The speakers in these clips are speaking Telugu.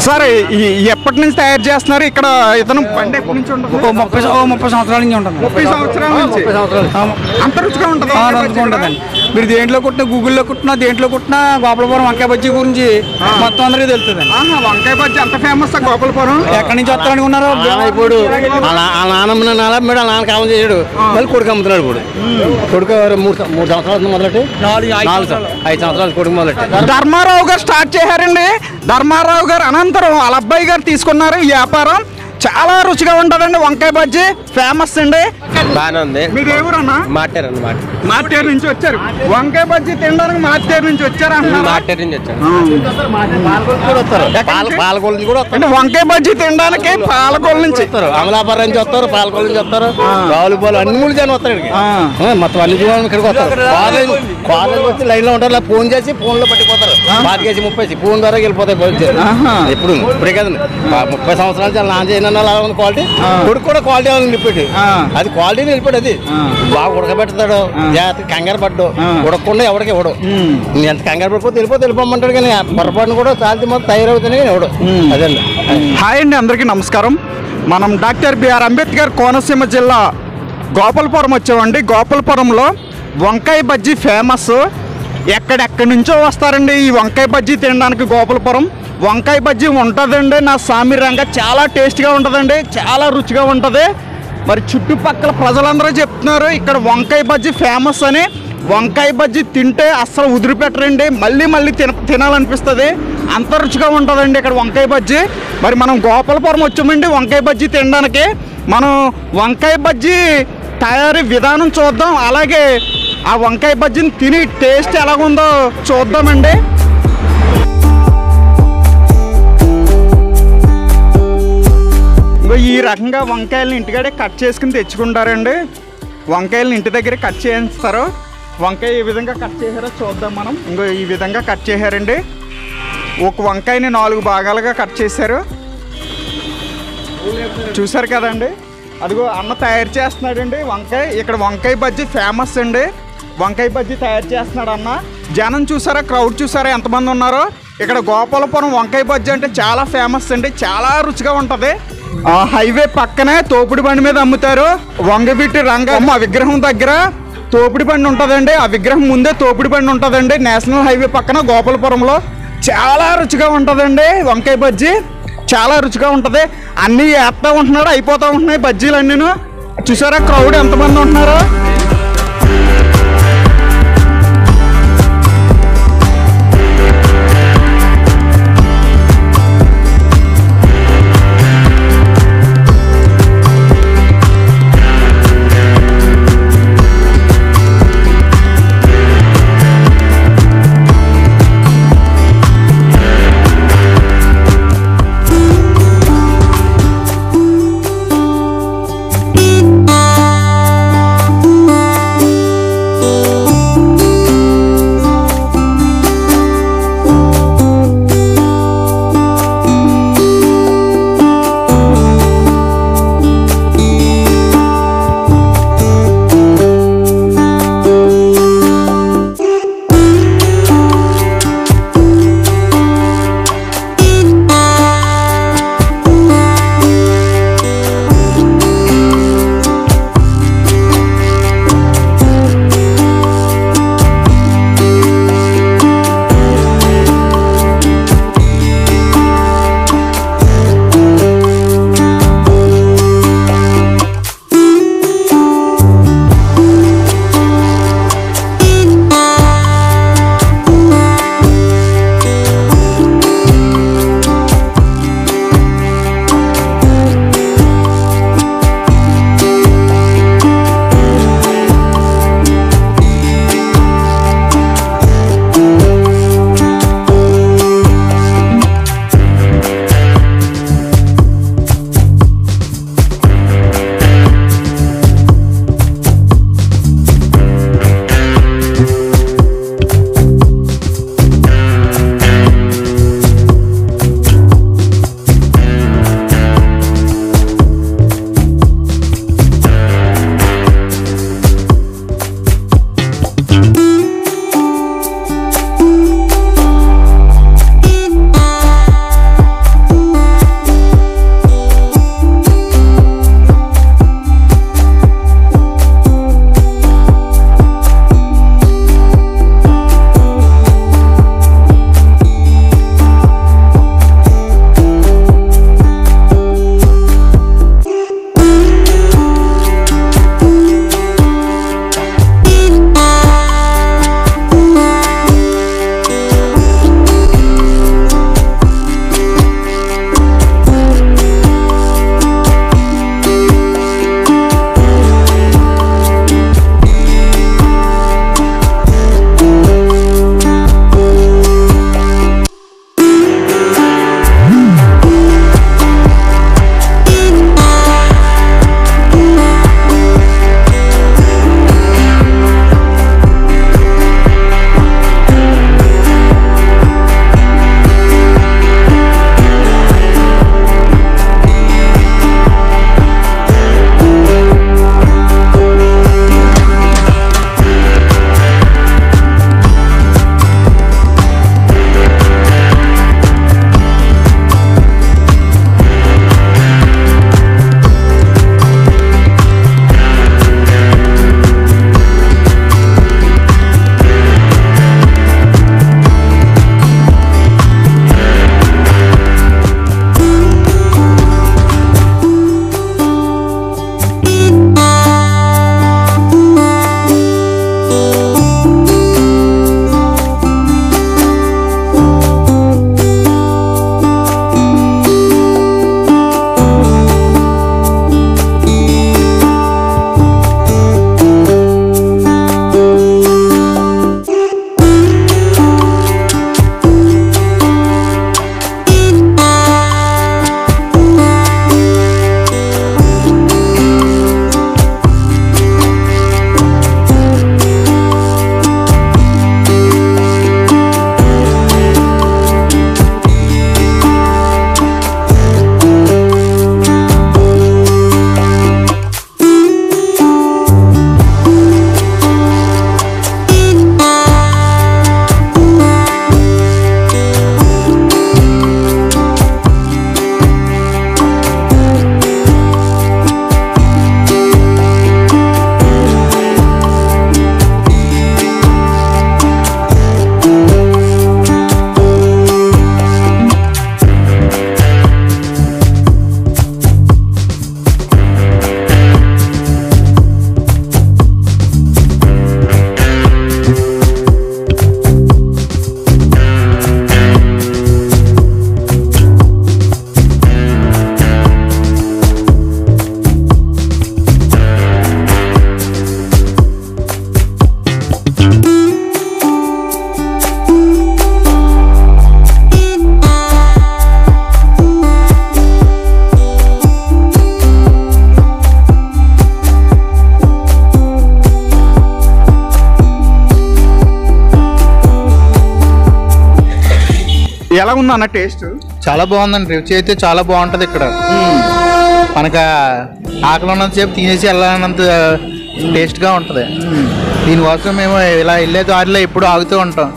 సార్ ఎప్పటి నుంచి తయారు చేస్తున్నారు ఇక్కడ? ఇతను బండి ఎప్పటి నుంచి ఉంటుంది? 30 సంవత్సరాల నుంచి ఉంటుంది. 30 సంవత్సరాల నుంచి అంత రుచిగా ఉంటుంది. ఉంటుందండి. మీరు దేంట్లో కుట్టినా, గూగుల్లో కుట్టినా, దేంట్లో కుట్టినా గోపాలపురం వంకాయ బజ్జీ గురించి మొత్తం అందరికీ తెలుస్తుంది. వంకాయ బజ్జీ అంత ఫేమస్ గోపాలపురం. ఎక్కడి నుంచి వస్తారనుకున్నారు? ఇప్పుడు నాన్నమ్మ నాన్న కాలం చేసాడు, మళ్ళీ కొడుకు అమ్ముతున్నాడు. ఇప్పుడు కొడుకు 3 సంవత్సరాలు మొదలెట్టి 5 సంవత్సరాలు కొడుకు మొదలెట్టి ధర్మారావు గారు స్టార్ట్ చేశారండి. ధర్మారావు గారు అనంతరం వాళ్ళ అబ్బాయి గారు తీసుకున్నారు ఈ వ్యాపారం. చాలా రుచిగా ఉంటుందండి వంకాయ బజ్జీ, ఫేమస్ అండి. బాగానే ఉంది. మీరు ఎవరన్నా? మార్టేరు నుంచి వచ్చారు. వంకాయ బజ్జీ తినడానికి మార్టేరు నుంచి వచ్చారు. పాలకొల్లు నుంచి కూడా వస్తారు. వంకాయ బజ్జీ తినడానికి పాలకొల్లు నుంచి వస్తారు, అమలాపురం నుంచి వస్తారు, పాలకొల్లు నుంచి వస్తారు, రావులపాలు అన్ని మూడు జనం వస్తారు ఇక్కడికి. మొత్తం అన్ని జనం ఇక్కడికి వస్తారు. కాలేజ్ వచ్చి లైన్ లో ఉంటారు, ఫోన్ చేసి ఫోన్ లో పట్టిపోతారు. 25 30 ఫోన్ ద్వారా వెళ్ళిపోతాయి. ఎప్పుడు ఇప్పుడే కదండి, 30 సంవత్సరాలు చాలా నాన్ చేయను క్వాలిటీ. కొడుకు కూడా క్వాలిటీ నిలిపెట్టి, అది క్వాలిటీ నిలిపెట్టి. అది బాగా ఉడకబెడతాడు, జాగ్రత్త కంగారు పడ్డు, ఉడకకుండా ఎవడికి ఇవ్వడు. ఎంత కంగారు పడిపోతే వెళ్ళిపోమంటాడు. కానీ పొరపాటును కూడా చాలా మొత్తం తయారవుతానే కానీ ఇవ్వడు. అదండి. హాయ్ అండి, అందరికీ నమస్కారం. మనం డాక్టర్ బిఆర్ అంబేద్కర్ కోనసీమ జిల్లా గోపాలపురం వచ్చామండి. గోపాలపురంలో వంకాయ బజ్జీ ఫేమస్. ఎక్కడెక్కడి నుంచో వస్తారండి ఈ వంకాయ బజ్జీ తినడానికి. గోపాలపురం వంకాయ బజ్జీ ఉంటుందండి నా సామిరంగా, చాలా టేస్ట్గా ఉంటుందండి, చాలా రుచిగా ఉంటుంది. మరి చుట్టుపక్కల ప్రజలందరూ చెప్తున్నారు ఇక్కడ వంకాయ బజ్జీ ఫేమస్ అని. వంకాయ బజ్జీ తింటే అస్సలు వదిలిపెట్టరండి, మళ్ళీ మళ్ళీ తినాలనిపిస్తుంది, అంత రుచిగా ఉంటుందండి ఇక్కడ వంకాయ బజ్జీ. మరి మనం గోపాలపురం వచ్చామండి వంకాయ బజ్జీ తినడానికి. మనం వంకాయ బజ్జీ తయారీ విధానం చూద్దాం, అలాగే ఆ వంకాయ బజ్జీని తిని టేస్ట్ ఎలాగుందో చూద్దామండి. ఈ రకంగా వంకాయలను ఇంటికాడే కట్ చేసుకుని తెచ్చుకుంటారండి. వంకాయలను ఇంటి దగ్గర కట్ చేయిస్తారు. వంకాయ ఏ విధంగా కట్ చేశారో చూద్దాం మనం. ఈ విధంగా కట్ చేశారండి. ఒక వంకాయని 4 భాగాలుగా కట్ చేశారు. చూసారు కదండి, అదిగో అన్న తయారు చేస్తున్నాడండి వంకాయ. ఇక్కడ వంకాయ బజ్జీ ఫేమస్ అండి. వంకాయ బజ్జీ తయారు చేస్తున్నాడు అన్న. జనం చూసారా, క్రౌడ్ చూసారా ఎంతమంది ఉన్నారో. ఇక్కడ గోపాలపురం వంకాయ బజ్జీ అంటే చాలా ఫేమస్ అండి, చాలా రుచిగా ఉంటుంది. హైవే పక్కనే తోపుడు బండి మీద అమ్ముతారు. వంగవీటి రంగమ్మ విగ్రహం దగ్గర తోపుడు బండి ఉంటుందండి. ఆ విగ్రహం ముందే తోపుడు బండి ఉంటుందండి. నేషనల్ హైవే పక్కన గోపాలపురంలో చాలా రుచిగా ఉంటుందండి వంకాయ బజ్జీ, చాలా రుచిగా ఉంటుంది. అన్నీ వేస్తూ ఉంటున్నాడు, అయిపోతూ ఉంటున్నాయి బజ్జీలు అన్నీను. చూసారా క్రౌడ్ ఎంతమంది ఉంటున్నారో. ఎలా ఉందన్న టేస్ట్? చాలా బాగుందండి, రుచి అయితే చాలా బాగుంటది. ఇక్కడ మనకు ఆకలి ఉన్నంతసేపు తినేసి వెళ్ళాలన్నంత టేస్ట్ గా ఉంటది. దీనికోసం మేము ఇలా వెళ్ళే దారిలో ఎప్పుడు ఆగుతూ ఉంటాం.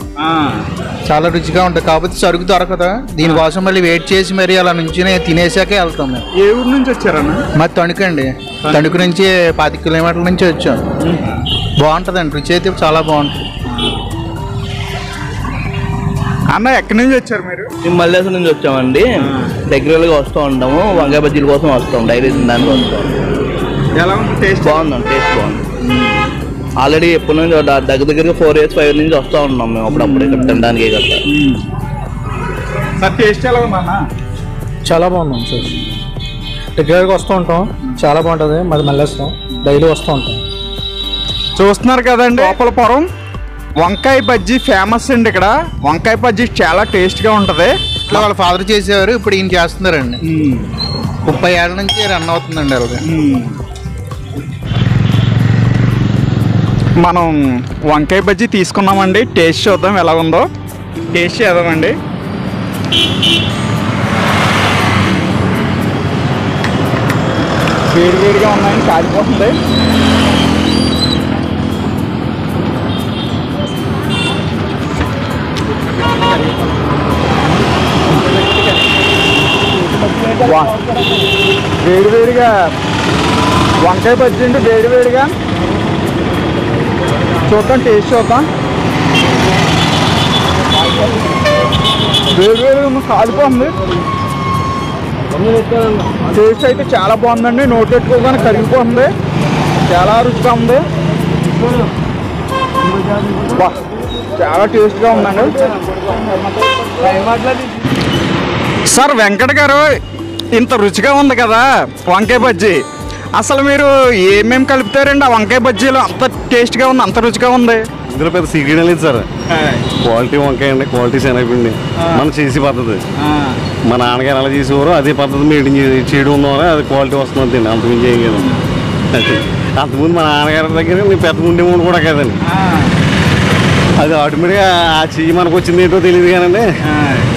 చాలా రుచిగా ఉంటుంది. కాకపోతే సరుకు దొరకదు, దీనికోసం మళ్ళీ వెయిట్ చేసి మరి అలా నుంచి తినేసాకే వెళ్తాం మేము. ఏ ఊరు నుంచి వచ్చారన్న? మరి తణుకండి, తణుకు నుంచి 10 కిలోమీటర్ల నుంచి వచ్చాం. బాగుంటుందండి, రుచి అయితే చాలా బాగుంటుంది. అన్న ఎక్కడి నుంచి వచ్చారు మీరు? మేము మల్లేశ్వరం నుంచి వచ్చామండి. రెగ్యులర్గా వస్తూ ఉంటాము, వంకాయ బజ్జీల కోసం వస్తాం, డైలీ తినడానికి వస్తాం. ఎలా ఉంది టేస్ట్? బాగుందండి, టేస్ట్ బాగుంది. ఆల్రెడీ ఎప్పటి నుంచి దగ్గర 4 years 5 years నుంచి వస్తూ ఉన్నాం మేము అప్పుడప్పుడు ఇక్కడ తినడానికి కదా. సార్ టేస్ట్ ఎలా ఉందన్న? చాలా బాగుంది సార్, రెగ్యులర్గా వస్తూ ఉంటాం, చాలా బాగుంటుంది. మాది మల్లేశ్వరం, డైలీ వస్తూ ఉంటాం. చూస్తున్నారు కదండి, గోపాలపురం వంకాయ బజ్జీ ఫేమస్ అండి. ఇక్కడ వంకాయ బజ్జీ చాలా టేస్ట్గా ఉంటుంది. ఇట్లా వాళ్ళ ఫాదర్ చేసేవారు, ఇప్పుడు ఈయన చేస్తున్నారండి. 30 ఏళ్ళ నుంచి రన్ అవుతుందండి అలాగే. మనం వంకాయ బజ్జీ తీసుకున్నామండి, టేస్ట్ చూద్దాం ఎలా ఉందో. టేస్ట్ చేద్దామండి. వేడివేడిగా ఉన్నాయని కాలిపోతుంది. వేడివేడిగా వంకాయ బజ్జీ అండి, వేడివేడిగా చూద్దాం, టేస్ట్ చూద్దాం. వేడివేడిగా కాలిపోతుంది. టేస్ట్ అయితే చాలా బాగుందండి, నోట్ పెట్టుకోగానే కరిగిపోతుంది, చాలా రుచిగా ఉంది. చాలా టేస్ట్గా ఉందండి. సార్ వెంకట గారు, ఇంత రుచిగా ఉంది కదా వంకాయ బజ్జీ, అసలు మీరు ఏమేమి కలుపుతారండి ఆ వంకాయ బజ్జీలో? అంత టేస్ట్గా ఉంది, అంత రుచిగా ఉంది. ఇందులో పెద్ద సీక్రెట్ లేదు సార్. క్వాలిటీ వంకాయ అండి, క్వాలిటీ శనగపిండి మనం చేసే పద్ధతి. మా నాన్నగారు ఎలా చేసేవారో అదే పద్ధతి మెయింటైన్ చేయడం ఉందని అది క్వాలిటీ వస్తుంది అండి, అంతకుమించి ఏం కదండి. అంతకుముందు మా నాన్నగారి దగ్గర నేను పెద్ద ఉండే ముందు కూడా కదండి, అది ఆటోమేటిక్గా ఆ చెయ్యి మనకు వచ్చింది ఏంటో తెలియదు కానండి.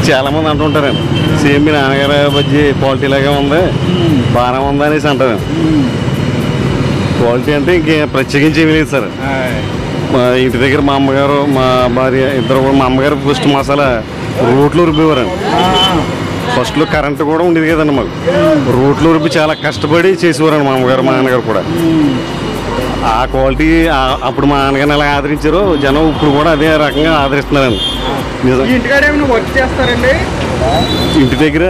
చాలామంది అంటుంటారండి సేమ్ మీ నాన్నగారు బజ్జీ క్వాలిటీ లాగే ఉంది, బాగానే ఉంది అనేసి అంటారు. క్వాలిటీ అంటే ఇంకే ప్రత్యేకించి ఏమీ లేదు సార్. మా ఇంటి దగ్గర మా అమ్మగారు మా భార్య ఇద్దరు కూడా, మా అమ్మగారు ఫస్ట్ మసాలా రోట్లో రుబ్బేవారండి. ఫస్ట్లో కరెంటు కూడా ఉండేది కదండి మాకు, రోట్లో రుబ్బి చాలా కష్టపడి చేసేవారండి మా అమ్మగారు మా నాన్నగారు కూడా. ఆ క్వాలిటీ అప్పుడు మా నాన్నగారిని ఎలా ఆదరించారో జనం ఇప్పుడు కూడా అదే రకంగా ఆదరిస్తున్నారండి. ఇంటికాడ ఏమైనా వర్క్ చేస్తారండి? ఇంటి దగ్గర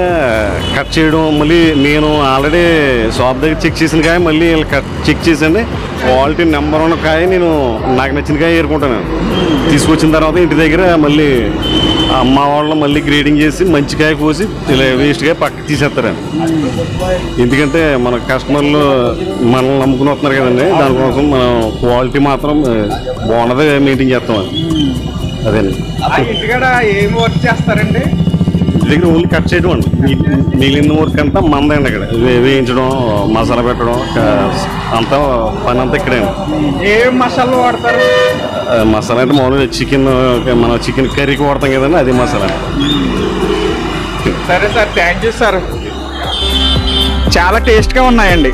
కట్ చేయడం, మళ్ళీ నేను ఆల్రెడీ షాప్ దగ్గర చెక్ చేసిన కాయ మళ్ళీ చెక్ చేసండి, క్వాలిటీ నెంబర్ 1 కాయ నేను నాకు నచ్చిన కాయ ఏరుకుంటాను. తీసుకొచ్చిన తర్వాత ఇంటి దగ్గర మళ్ళీ అమ్మ వాళ్ళు మళ్ళీ గ్రేడింగ్ చేసి మంచి కాయ కోసి ఇలా వేస్ట్ కాయ పక్కకి తీసేస్తారండి. ఎందుకంటే మన కస్టమర్లు మనల్ని నమ్ముకుని వస్తున్నారు కదండి, దానికోసం మనం క్వాలిటీ మాత్రం బాగున్నది మెయింటైన్ చేస్తామండి. అదేండి. ఇంటికాడ ఏం వర్క్ చేస్తారండి? దగ్గర ఓన్లీ కట్ చేయడం అండి, మిగిలిన వర్క్ అంతా మందండి. ఇక్కడ వేయించడం, మసాలా పెట్టడం అంతా పని అంతా ఇక్కడే. ఏం మసాలా వాడతారు? మసాలా అంటే మామూలుగా మనం చికెన్ కర్రీకి వాడతాం కదండి, అది మసాలా. సరే సార్, థ్యాంక్ యూ సార్, చాలా టేస్ట్గా ఉన్నాయండి.